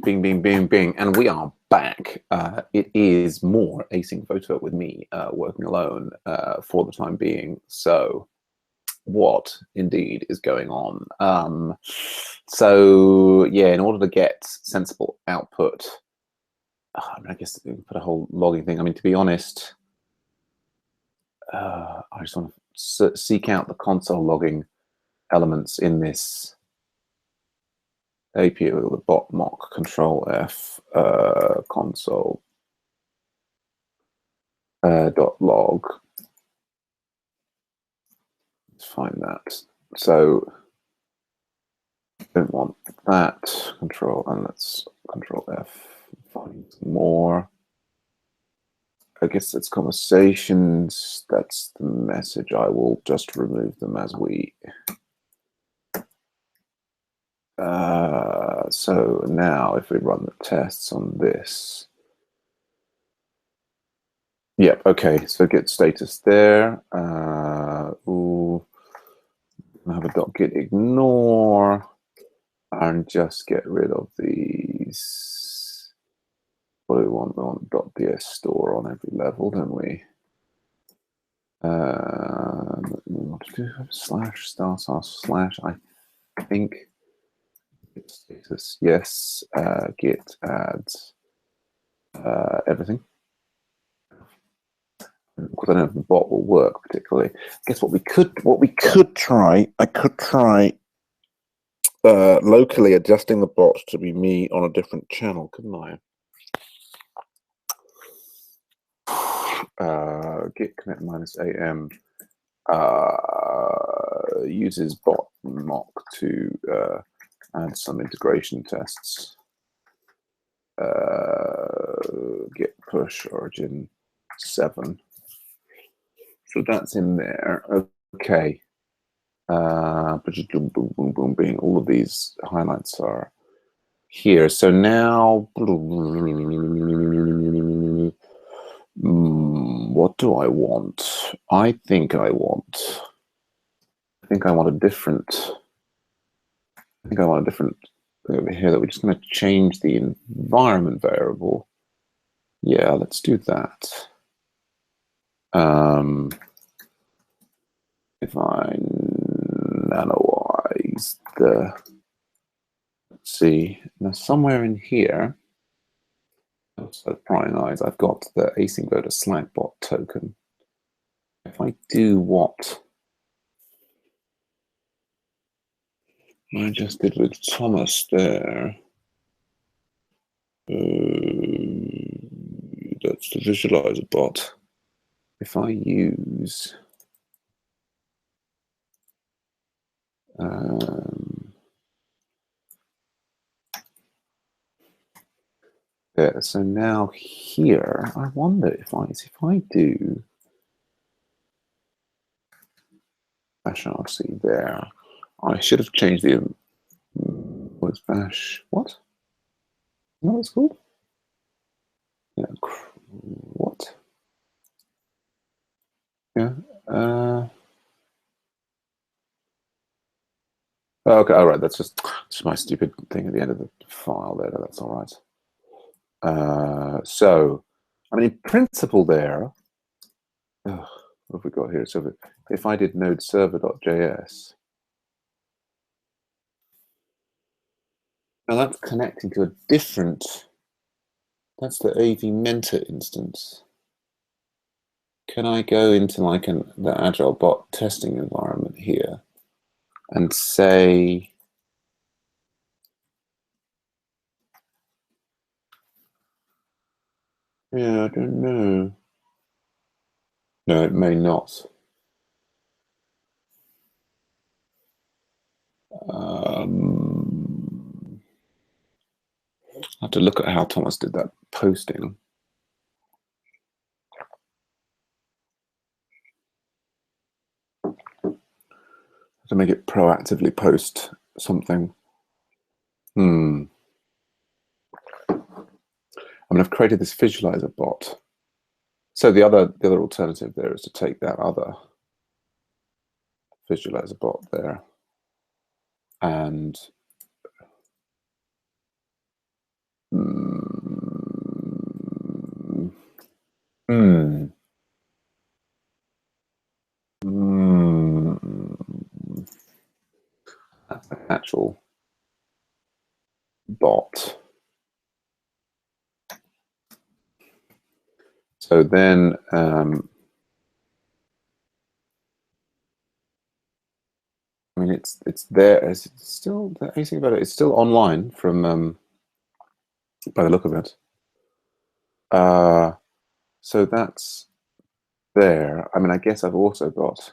Bing, bing, bing, bing, and we are back. It is more AsyncVoter with me working alone for the time being. So what indeed is going on? So yeah, in order to get sensible output, I guess we can put a whole logging thing. I mean, to be honest, I just want to seek out the console logging elements in this API with the bot mock control F console dot log. Let's find that. So don't want that control, and let's control F. Find more. I guess it's conversations. That's the message. I will just remove them as we. So now if we run the tests on this. Yep, okay, so get status there. Ooh, I have a .git ignore and just get rid of these. What do we want? We want .ds store on every level, don't we? What to do? Slash star slash, I think. Status, yes. Git adds everything. Because I don't know if the bot will work particularly. I guess what we could try, I could try locally adjusting the bot to be me on a different channel, couldn't I? Git commit -am uses bot mock to add some integration tests. Git push origin 7. So that's in there. Okay. Boom, boom, boom, boom, bing. All of these highlights are here. So now, what do I want? I think I want a different. Over here that we're just going to change the environment variable. Yeah, let's do that. If I nanoize the, let's see, now somewhere in here, so prying eyes, I've got the AsyncVoter Slackbot token. If I do what I just did with Thomas there, that's the visualizer bot. If I use there, so now here, I wonder if I do -rc there, I should have changed the what's bash? What? You know what it's called? Yeah, what? Yeah. Okay, all right. That's just my stupid thing at the end of the file there. That's all right. So, I mean, in principle, there. What have we got here? So, if I did node server.js, now that's connecting to a different. That's the AV Mentor instance. Can I go into like the Agile bot testing environment here and say, yeah, I don't know. No, it may not. I have to look at how Thomas did that posting. To make it proactively post something. I mean, I've created this visualizer bot. So the other alternative there is to take that other visualizer bot there and Hmm. Hmm. That's an actual bot. So then, I mean, it's there. It's still the AsyncVoter. It's still online from by the look of it. So that's there. I mean, I guess I've also got.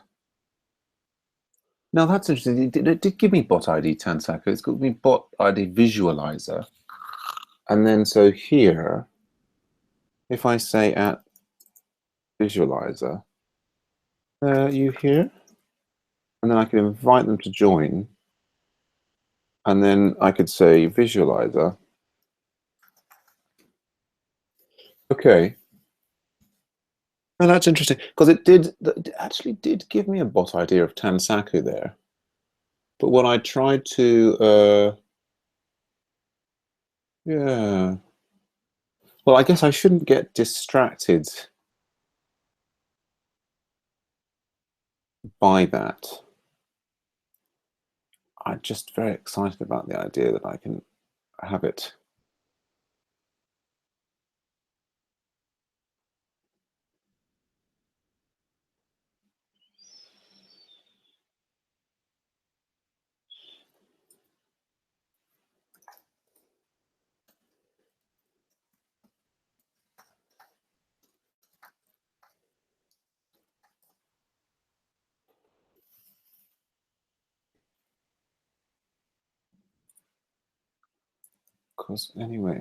Now that's interesting. It did give me bot ID Tansaku. It's got me bot ID visualizer. And then so here, if I say at visualizer, you here, and then I can invite them to join. And then I could say visualizer. Okay. Now that's interesting because it actually did give me a bot idea of Tansaku there. But when I tried to, yeah. Well, I guess I shouldn't get distracted by that. I'm just very excited about the idea that I can have it. Because anyway,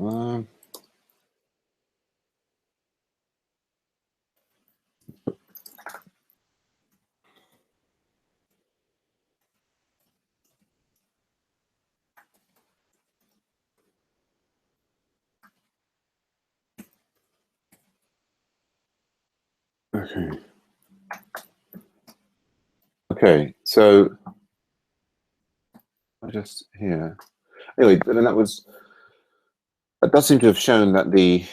okay. Okay, so I just here. Anyway, then that does seem to have shown that the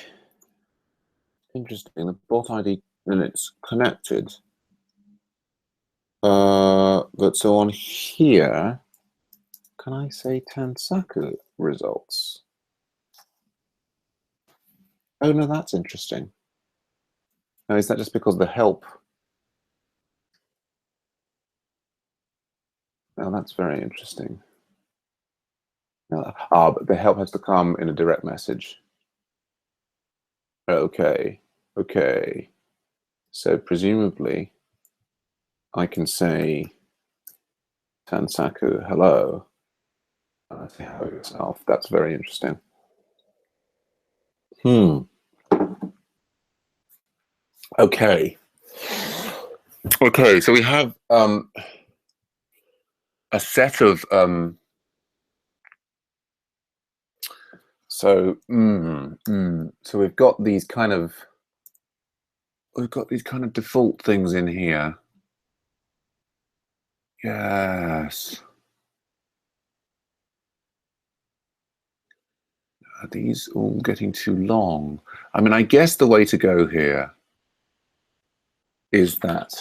interesting the bot ID and it's connected. But so on here, can I say Tansaku results? Oh no, that's interesting. Now, is that just because the help? Now that's very interesting. But the help has to come in a direct message. Okay, okay. So presumably, I can say Tansaku, hello. Say hello yourself. That's very interesting. Okay. Okay, so we have a set of so we've got these kind of default things in here. Yes. Are these all getting too long? I mean, I guess the way to go here is that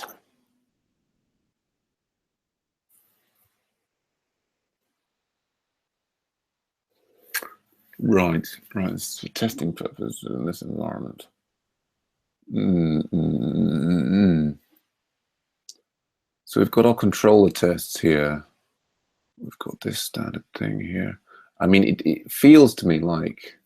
right. It's for testing purposes in this environment. So we've got our controller tests here. We've got this standard thing here. I mean, it feels to me like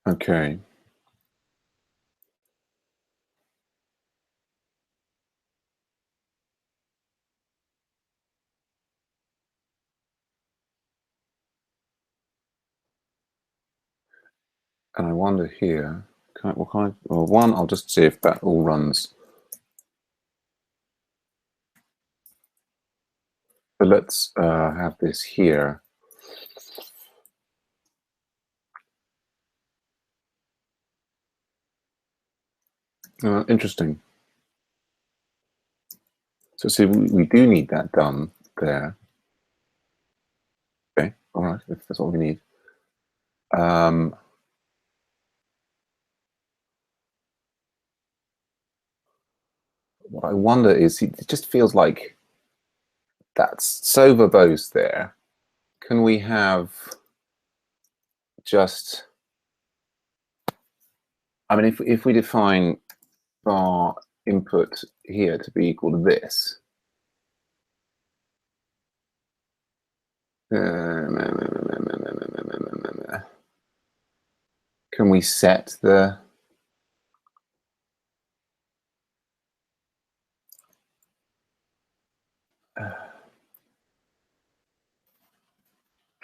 okay. And I wonder here, Well, one, I'll just see if that all runs. So let's have this here. Interesting. So see, we do need that done there. Okay, all right, if that's all we need. What I wonder is, it just feels like that's so verbose there. Can we have just, I mean, if we define our input here to be equal to this, can we set the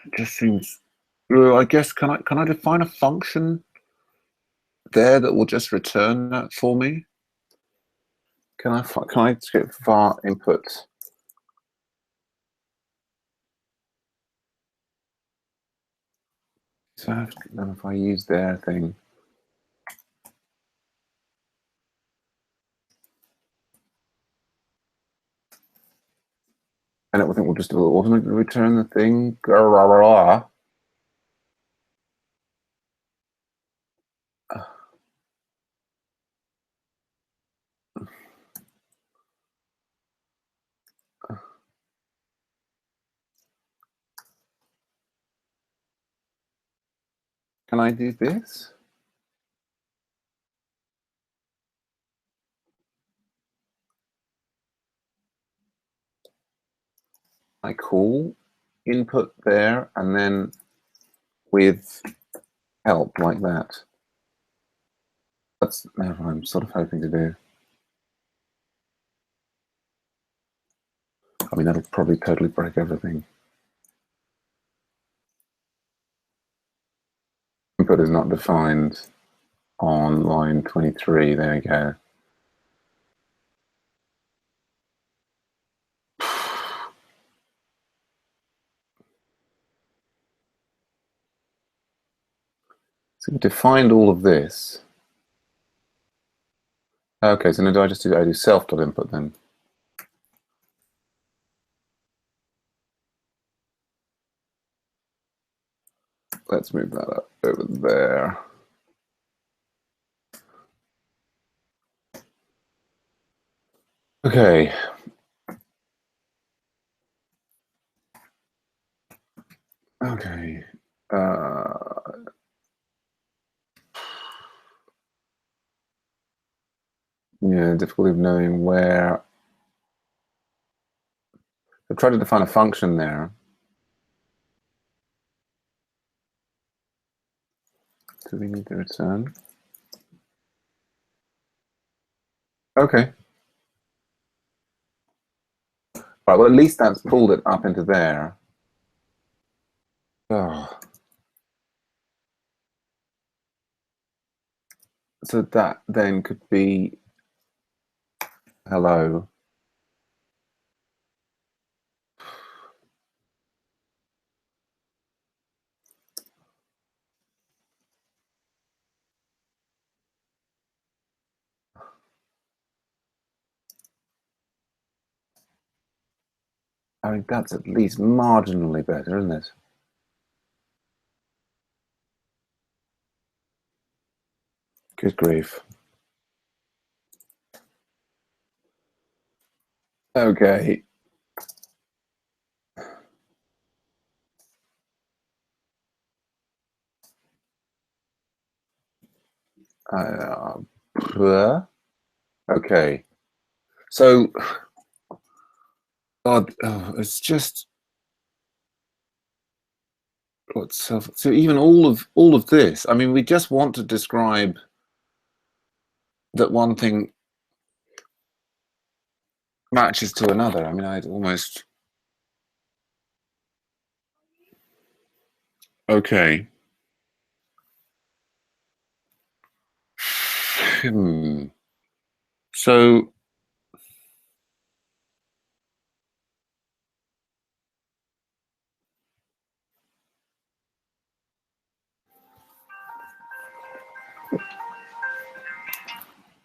it just seems, I guess, can I define a function there that will just return that for me? Can I get var input? So then if I use their thing, and everything will just automatically return the thing. Can I do this? I call input there, and then with help like that. That's what I'm sort of hoping to do. I mean, that'll probably totally break everything. Input is not defined on line 23. There we go. So we defined all of this. Okay, so now do I do self.input then? Let's move that up over there. Okay. Okay. Yeah, difficulty of knowing where. I tried to define a function there. Do we need to return? Okay. Right, well, at least that's pulled it up into there. Oh. So that then could be hello. I mean, that's at least marginally better, isn't it? Good grief. Okay. Okay. So, God, it's just so even all of this. I mean, we just want to describe that one thing matches to another. I mean, I'd almost. Okay. So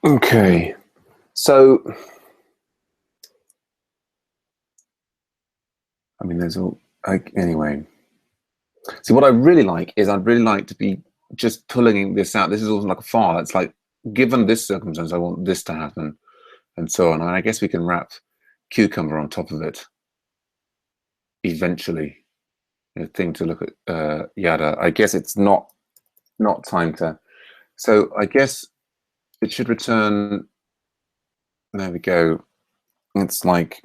okay, so I mean, there's all anyway. See, what I really like is I'd really like to be just pulling this out. This is also like a file. It's like, given this circumstance, I want this to happen, and so on. And I guess we can wrap Cucumber on top of it eventually. A thing to look at, yada. I guess it's not time to. So I guess it should return. There we go. It's like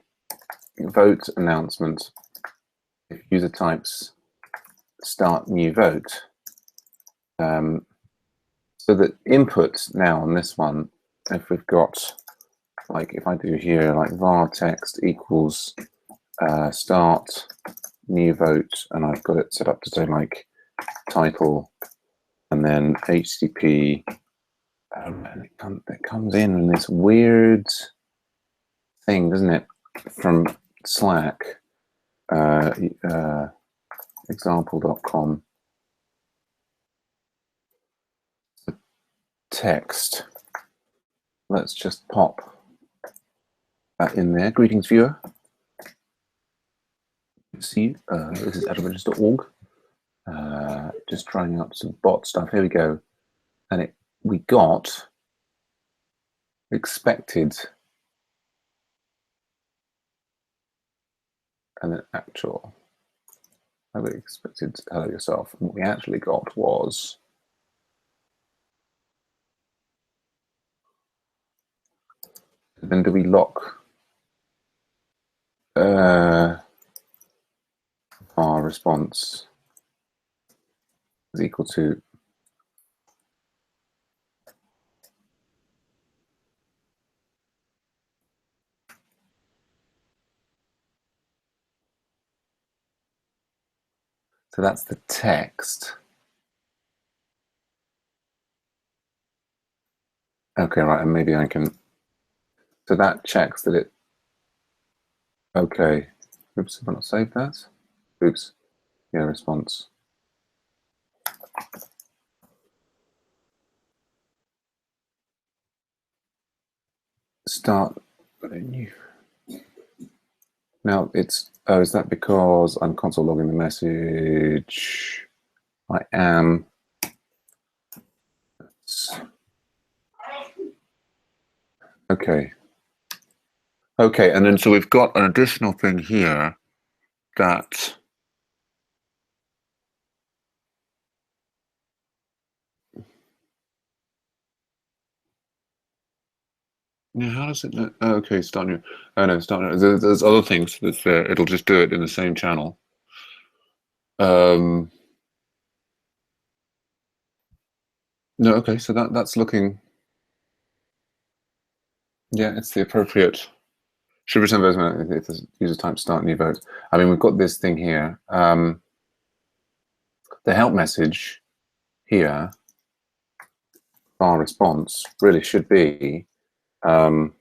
vote announcement. If user types start new vote. So the input now on this one, if we've got, like, if I do here, like var text equals start new vote, and I've got it set up to say like title, and then HTTP, and it comes in this weird thing, doesn't it, from Slack, example.com. Text. Let's just pop that in there. Greetings, viewer. See, this is adventures.org. Just trying out some bot stuff. Here we go. And we got expected and then actual. I expected hello yourself. And what we actually got was then do we lock our response is equal to so that's the text. Okay, right, and maybe I can. So that checks that it. Okay. Oops, have I not saved that? Oops. Yeah, response. Start menu. Now it's, oh, is that because I'm console logging the message? I am. Okay. Okay, and then so we've got an additional thing here that yeah, how does it know? Oh, okay, start new. Oh no, start new. There's other things that's there. It'll just do it in the same channel. No, okay, so that's looking. Yeah, it's the appropriate. Should return vote if the user type start new vote. I mean, we've got this thing here. The help message here, our response really should be type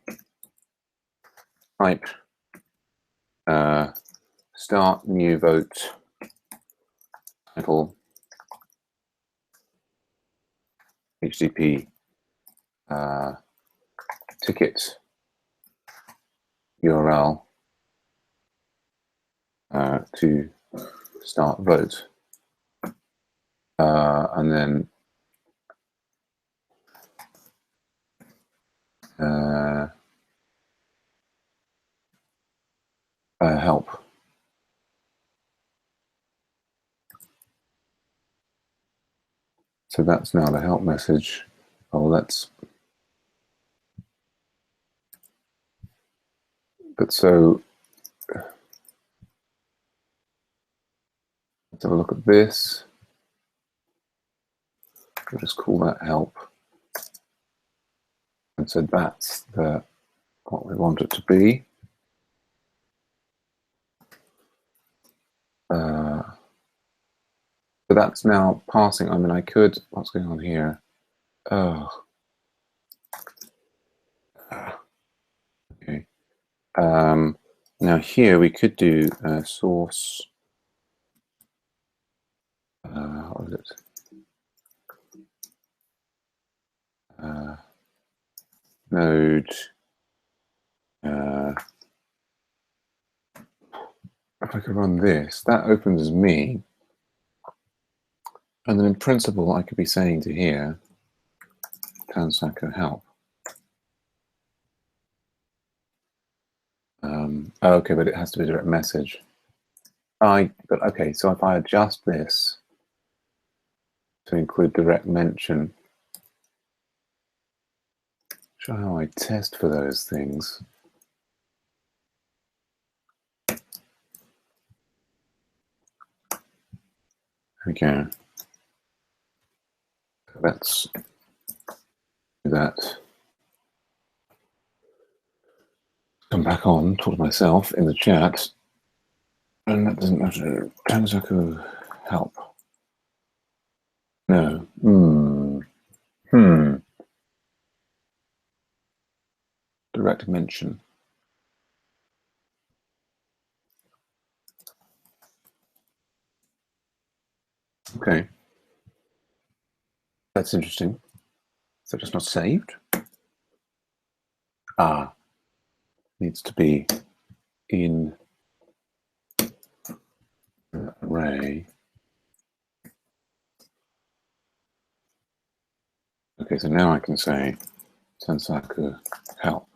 start new vote title HTTP ticket URL to start vote, and then help. So that's now the help message. Oh, let's. But so let's have a look at this. We'll just call that help. And so that's what we want it to be. So that's now passing. I mean, I could. What's going on here? Oh, Now here we could do source. What is it? Node. If I could run this, that opens as me. And then in principle, I could be saying to here, Tansaku help. Okay, but it has to be a direct message. But okay, so if I adjust this to include direct mention, show how I test for those things. Okay. Let's do that. Come back on, talk to myself in the chat. And that doesn't matter. Tansaku help. No. Direct mention. Okay. That's interesting. Is that just not saved? Needs to be in the array. Okay, so now I can say Tansaku help.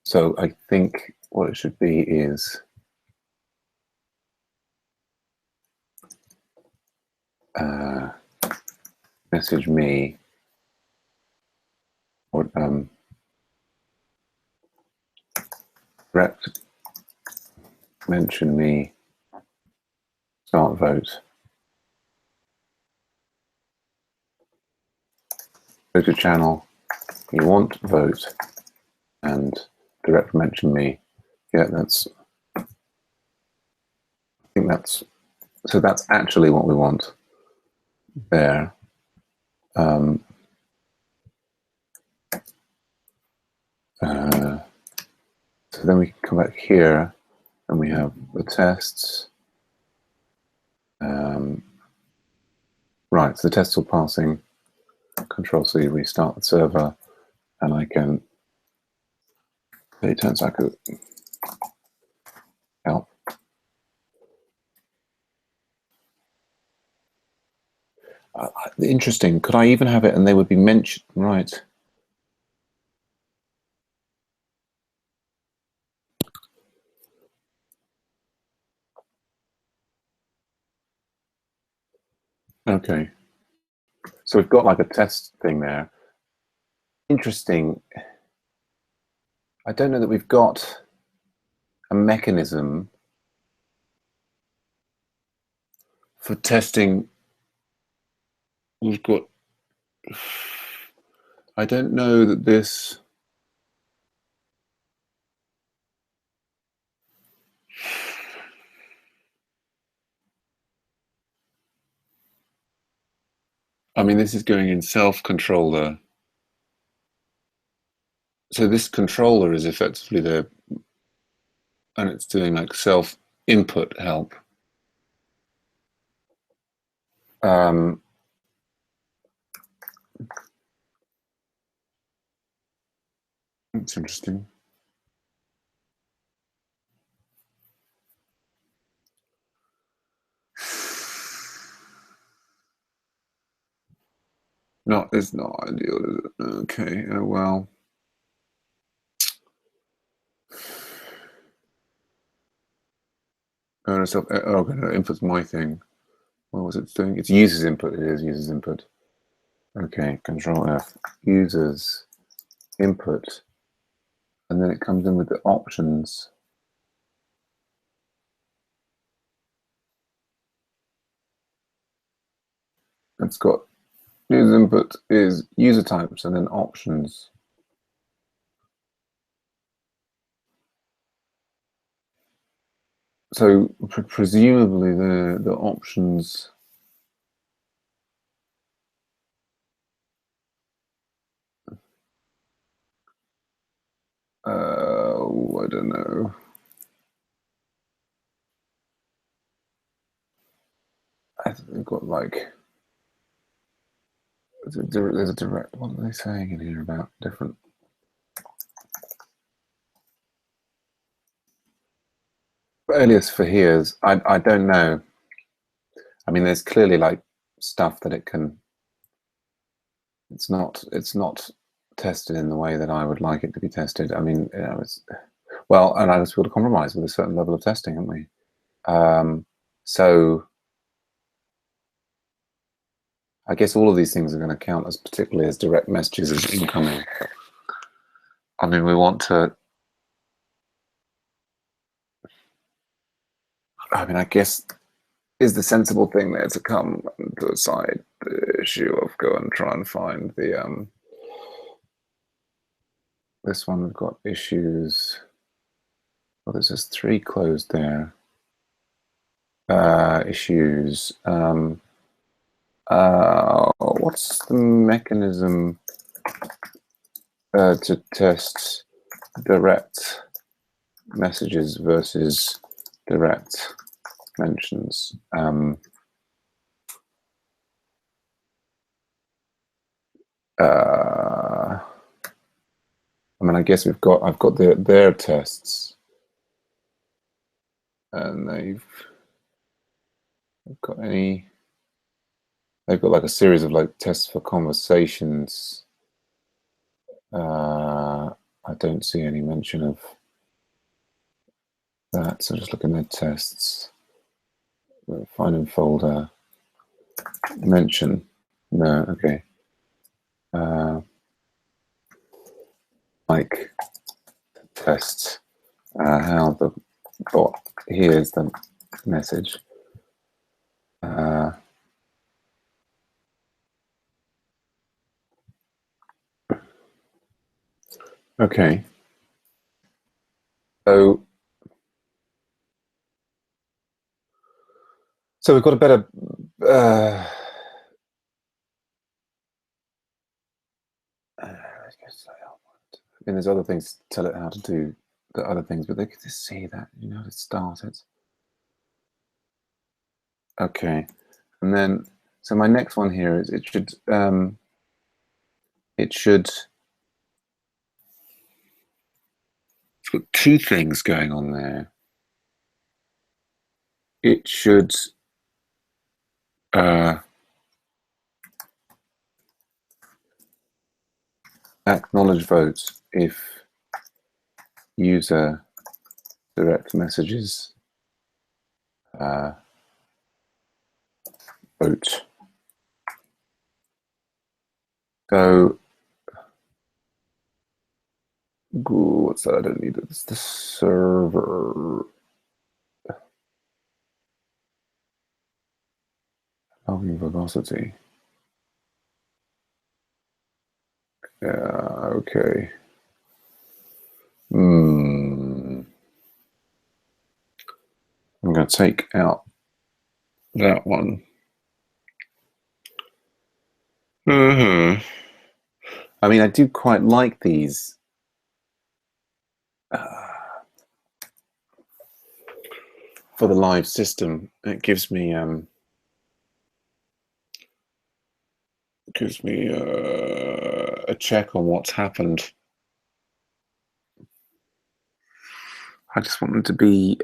So I think what it should be is message me or direct mention me, start vote. Go to channel, you want vote, and direct mention me. Yeah, I think that's, so that's actually what we want there. So then we can come back here and we have the tests. Right, so the tests are passing. Control-C, restart the server, and I can say Tansaku help. Interesting. Could I even have it and they would be mentioned? Right. Okay. So we've got like a test thing there. Interesting. I don't know that we've got a mechanism for testing. We've got, I don't know that this, I mean, this is going in self-controller. So this controller is effectively the, and it's doing like self-input help. That's interesting. No, it's not ideal, is it? Okay, well. Oh, no, input's my thing. What was it doing? It's users input. It is users input. Okay, Control F. Users input. And then it comes in with the options. It's got user input is user types and then options. So presumably the options. I don't know. I think they've got like there's a direct. What are they saying in here about different? Alias for here's. I don't know. I mean, there's clearly like stuff that it can. It's not tested in the way that I would like it to be tested. I mean, you know, it's well, and I was able to compromise with a certain level of testing, haven't we? So I guess all of these things are going to count as particularly as direct messages as incoming. I mean, we want to. I mean, I guess is the sensible thing there to come to the side the issue of go and try and find the this one we've got issues. Well, there's just 3 closed there. Issues. What's the mechanism to test direct messages versus direct mentions? I mean, I guess I've got their tests, and they've got any. They've got like a series of like tests for conversations. I don't see any mention of that. So just looking at tests. Find in folder. Mention. No. Okay. Like tests. How the bot hears the message. Okay. So we've got a better. I mean, there's other things to tell it how to do the other things, but they could just see that, you know, to start it. Okay, and then so my next one here is it should it's got 2 things going on there. It should acknowledge votes if user direct messages vote. So what's that? I don't need it. It's the server. Logging velocity. Yeah, okay. I'm going to take out that one. I mean, I do quite like these. For the live system, it gives me a check on what's happened. I just want them to be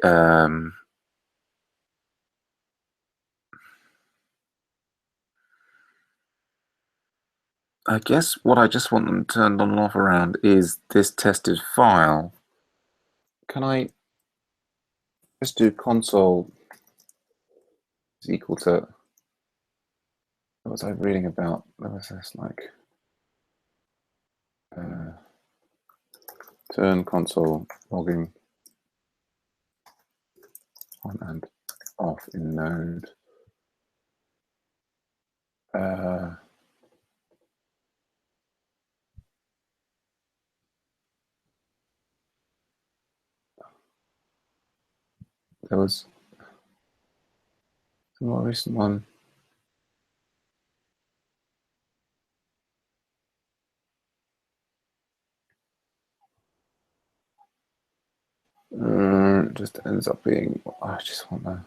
I guess what I just want them turned on and off around is this tested file. Can I just do console is equal to what was I reading about? What was this like? Turn console logging on and off in Node. There was a more recent one. ends up being, I just want that.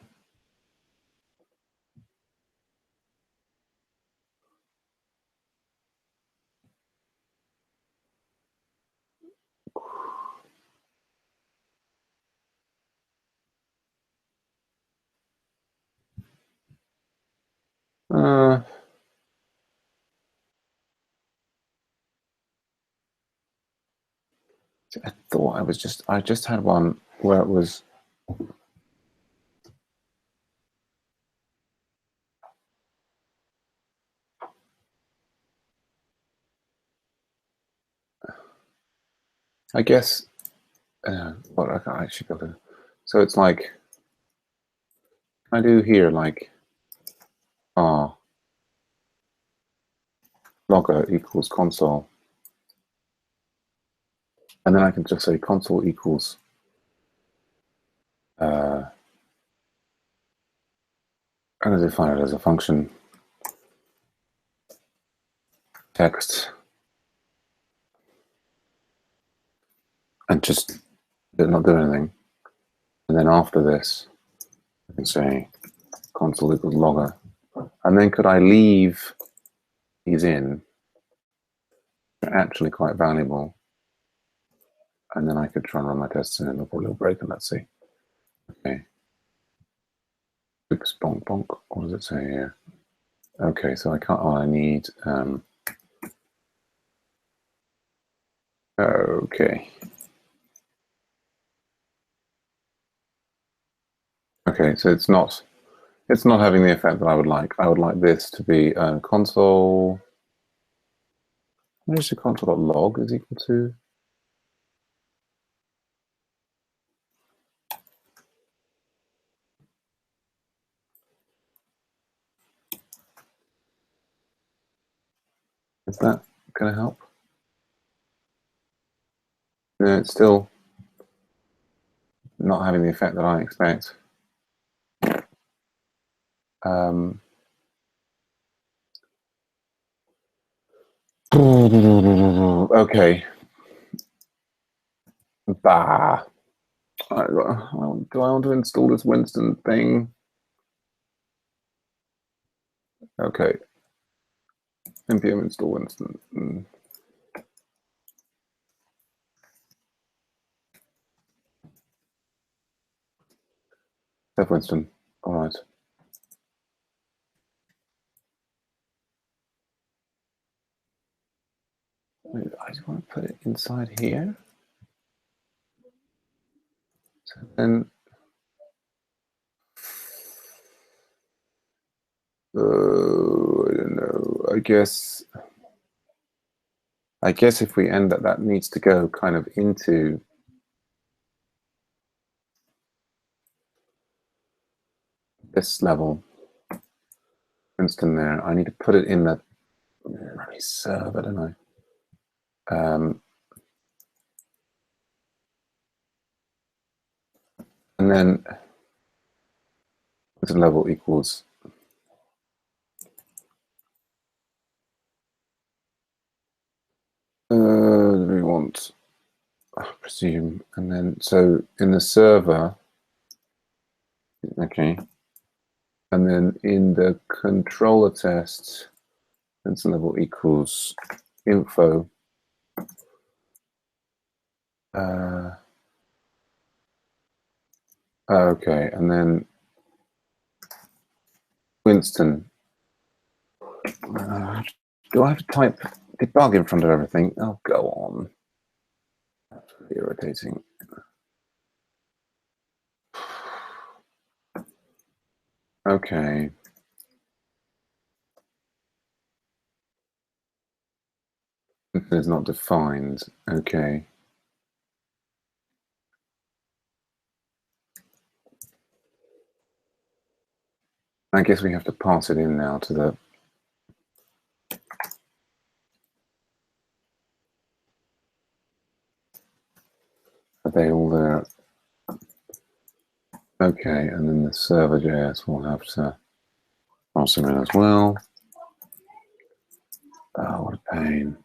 I thought I just had one where it was, I guess, what I can't actually go to. So it's like, I do here like, logger equals console. And then I can just say console equals I'm going to define it as a function text and just not do anything. And then after this, I can say console equals logger. And then could I leave these in? They're actually quite valuable. And then I could try and run my tests and then it'll probably break and let's see. Okay. Oops, bonk, bonk. What does it say here? Okay, so I can't, I need, okay. Okay, so it's not having the effect that I would like. I would like this to be console. What is the console.log is equal to? Is that going to help? No, it's still not having the effect that I expect. Okay. Bah. Do I want to install this Winston thing? Okay. npm install Winston. Step Winston. All right. Wait, I just want to put it inside here. So then, I don't know. I guess if we end up, that needs to go kind of into this level. Winston there. I need to put it in the server, don't I? And then Winston level equals we want, I presume, and then so in the server, okay, and then in the controller test, Winston level equals info. Okay, and then Winston. Do I have to type debug in front of everything? Oh, go on. That's really irritating. Okay. It's not defined. Okay. I guess we have to pass it in now to the. Are they all there? Okay, and then the server.js will have to pass it in as well. Oh, what a pain.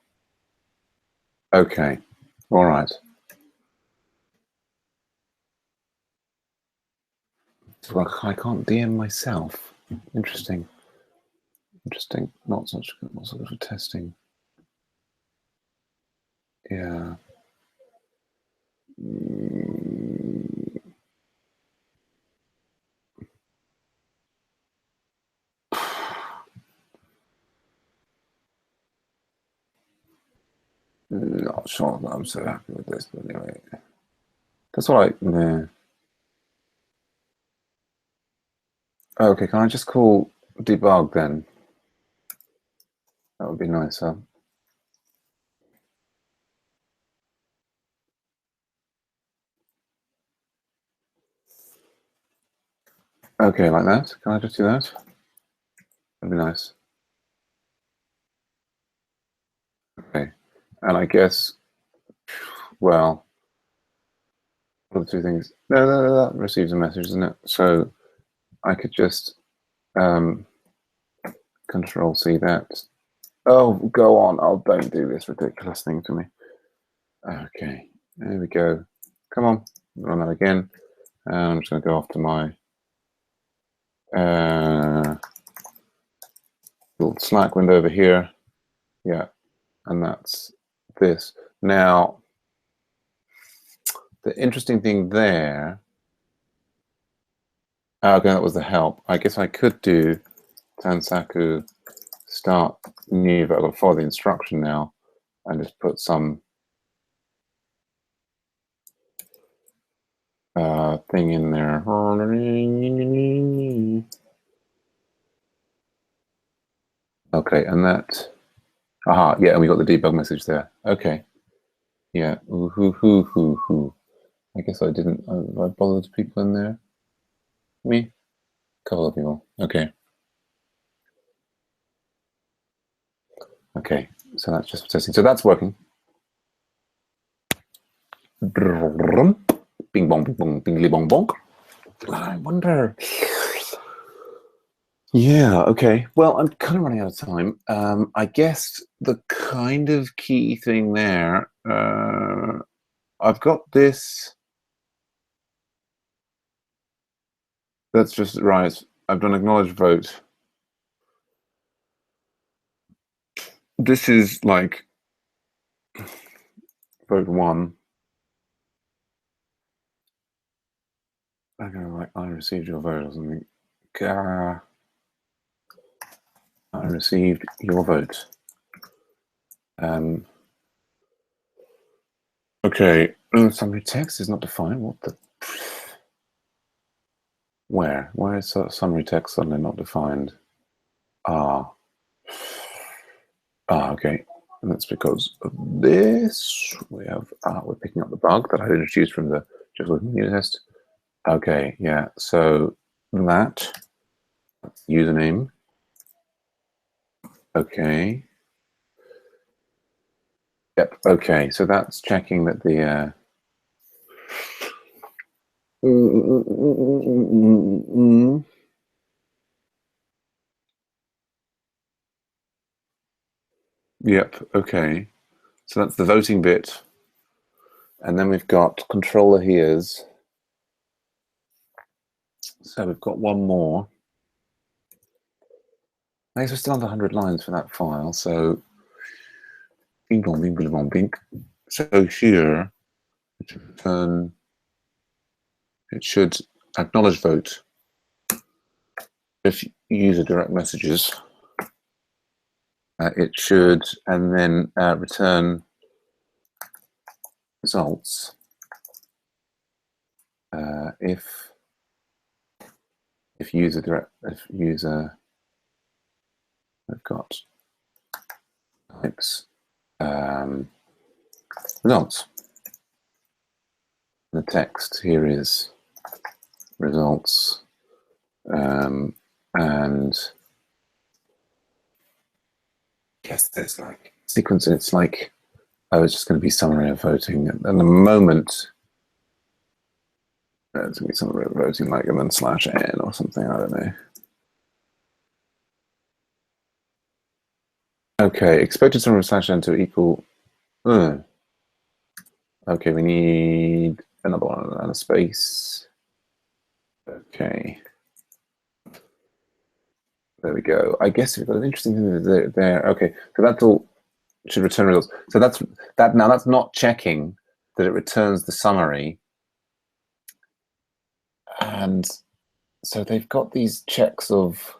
Okay, all right. I can't DM myself. Interesting. Interesting. Not such good for testing. Yeah. Not sure that I'm so happy with this, but anyway. That's all right. Nah. Okay, can I just call debug then? That would be nicer. Okay, like that. Can I just do that? That'd be nice. Okay. And I guess, well, what are the two things? No, that receives a message, isn't it? So I could just Control C that. Oh, go on. Oh, don't do this ridiculous thing to me. Okay, there we go. Come on, run that again. I'm just going to go off to my little Slack window over here. Yeah, and that's this. Now, the interesting thing there, okay, that was the help. I guess I could do Tansaku start new, but I've got to follow the instruction now and just put some thing in there. Okay, and that, aha, yeah, and we got the debug message there. Okay, yeah, I guess I didn't, I bothered people in there. Me? A couple of people. Okay. Okay, so that's just for testing. So that's working. Bing bong, bing bong, bingly bong bong. I wonder. Yeah, okay. Well, I'm kind of running out of time. I guess the kind of key thing there, I've got this. That's just right. I've done acknowledge vote. This is like vote one. I go like, I received your vote or something. I received your vote. Okay, summary text is not defined. What the? Where? Where is summary text suddenly not defined? Okay. And that's because of this. We have we're picking up the bug that I introduced from the just looking unit test. Okay, yeah. So that's username. Okay. Yep. Okay. So that's checking that the. Yep. Okay. So that's the voting bit, and then we've got controller here's. So we've got one more. I guess we're still under 100 lines for that file. So bing bong bing bing bong bing. So here, it should acknowledge vote if user direct messages. It should, and then return results if user I've got types results. The text here is results, and yes, there's like sequence, and it's like, oh, it's just going to be summary of voting. And the moment it's going to be summary of voting, like, and then /n or something. I don't know. Okay, expected summary of /n to equal. Okay, we need another one and a space. Okay. There we go. I guess we've got an interesting thing there. Okay, so that's all should return results. So that's that. Now that's not checking that it returns the summary. And so they've got these checks of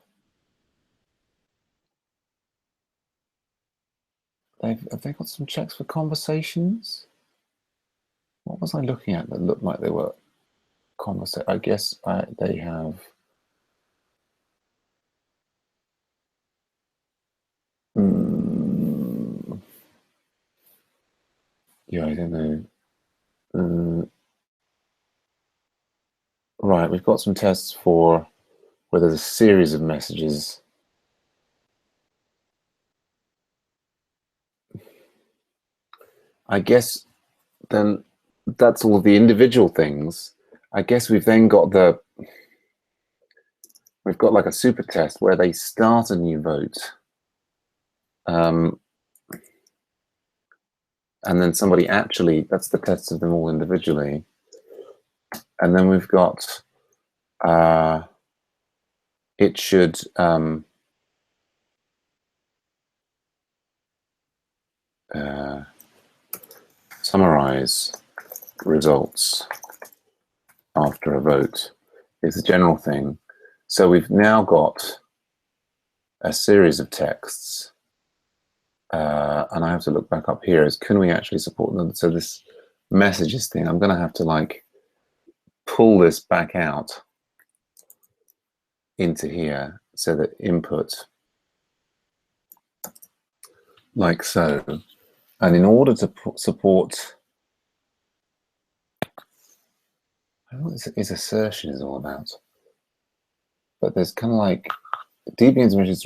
have they got some checks for conversations? What was I looking at that looked like they were conversation? I guess they have. Yeah, I don't know. Right, we've got some tests for where there's a series of messages. I guess then that's all the individual things. I guess we've then got we've got like a super test where they start a new vote. And then somebody actually, that's the tests of them all individually. And then we've got, it should, summarize results after a vote is the general thing. So we've now got a series of texts, and I have to look back up here is can we actually support them? So this messages thing, I'm going to have to like pull this back out into here so that input like so. And in order to support, I don't know what this assertion is all about, but there's kind of like debian messages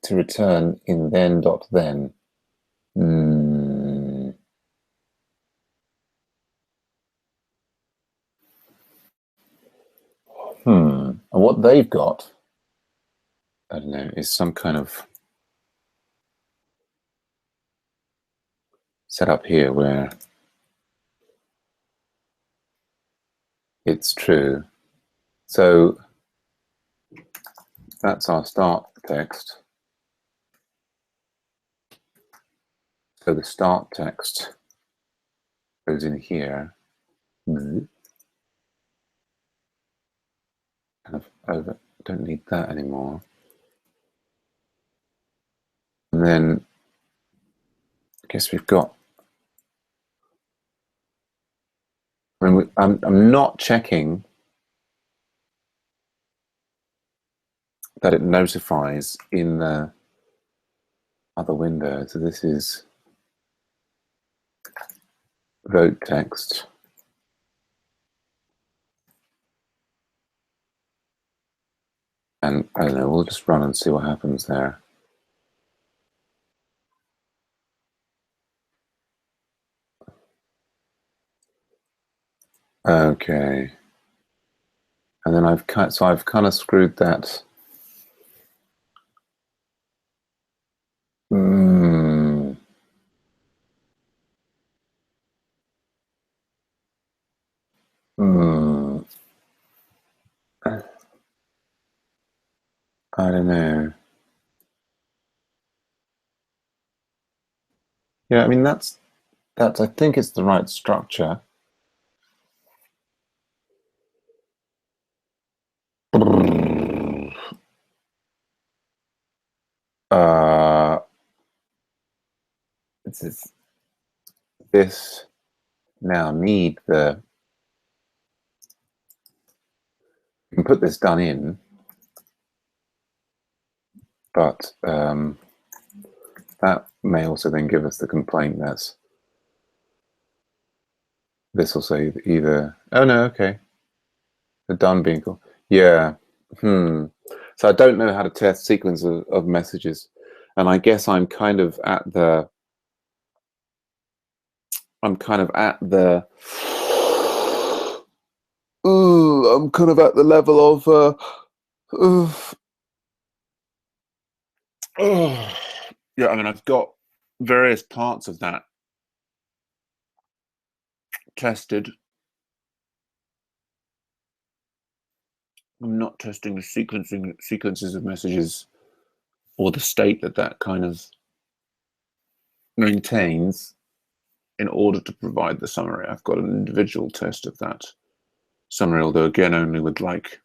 to return in then dot then. And what they've got, I don't know, is some kind of setup here where it's true. So that's our start text. So the start text goes in here. Kind of over, don't need that anymore. And then I guess we've got, I'm not checking that it notifies in the other window. So this is vote text. And I don't know, we'll just run and see what happens there. Okay. And then I've kind of screwed that. I don't know. Yeah, I mean that's I think it's the right structure. This now need the, you can put this done in, but that may also then give us the complaint that's, this will say either, oh no, okay, the done being cool. Yeah. So I don't know how to test sequence of messages. And I guess I'm kind of at the, I'm kind of at the level of yeah, I mean, I've got various parts of that tested. I'm not testing the sequences of messages or the state that that kind of maintains in order to provide the summary. I've got an individual test of that summary, although again only with like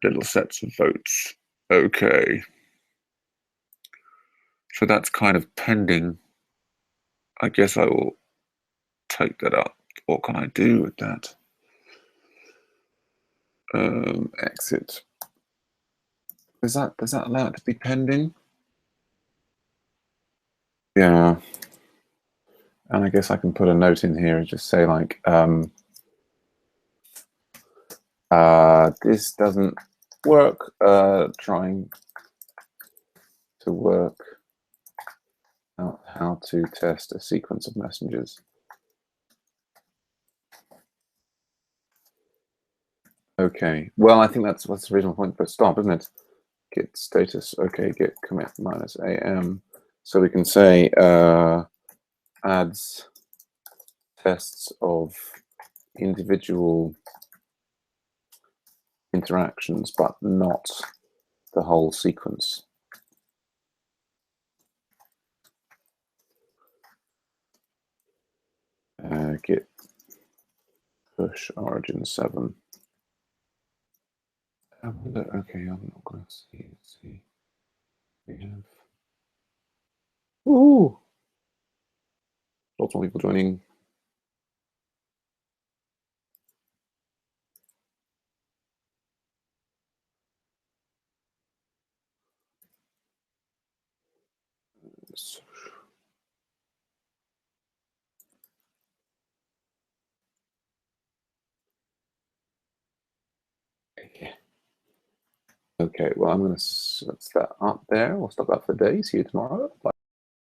little sets of votes. Okay. So that's kind of pending. I guess I will take that up. What can I do with that? Exit. Does that allow it to be pending? Yeah. And I guess I can put a note in here and just say like, this doesn't work. Trying to work out how to test a sequence of messages. Okay. Well, I think that's what's the reasonable point for a stop, isn't it? Git status. Okay. Git commit -am. So we can say adds tests of individual interactions, but not the whole sequence. Git push origin 7. Okay, I'm not going to see. Let's see. We have. Ooh! Lots more people joining. Okay, well, I'm going to set that up there. We'll stop that for the day. See you tomorrow. Bye.